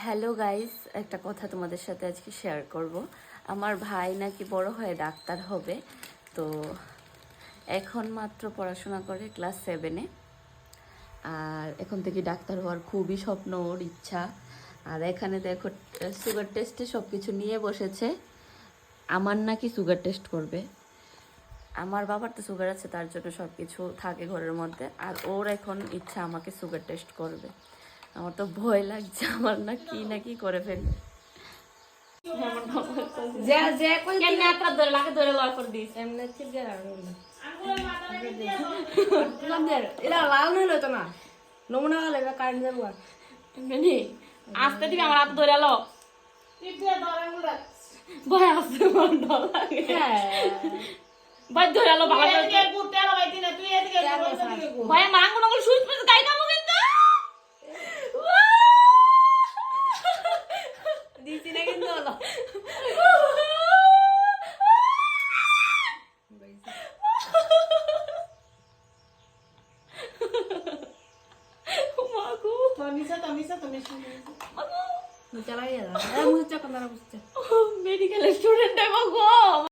Hello guys, একটা কথা তোমাদের সাথে আজকে শেয়ার করব। আমার ভাই নাকি বড় হয়ে ডাক্তার হবে। তো এখন মাত্র পড়াশোনা করে ক্লাস 7-এ। আর এখন থেকে ডাক্তার হওয়ার খুবই স্বপ্ন, ওর ইচ্ছা। আর এখানে দেখো সুগার টেস্টে সব কিছু নিয়ে বসেছে। আমার নাকি সুগার টেস্ট করবে। আমার বাবার তো সুগার আছে, তার জন্য সব কিছু থাকে ঘরের মধ্যে। আর ওর এখন ইচ্ছা আমাকে সুগার টেস্ট করবে। আমার তো ভয় লাগছে, আমার না কি করে ফেলবে। আসতে দিবি আমার হাত ধরে লো ভয় আসছে ভাই ধরে লো ভালো ভাই আমার আঙ্গুল আঙ্গুল সুইচ সুইচ গাই দাও কিন্তু দিছি না কিন্তু হলো মেডিকেল স্টুডেন্ট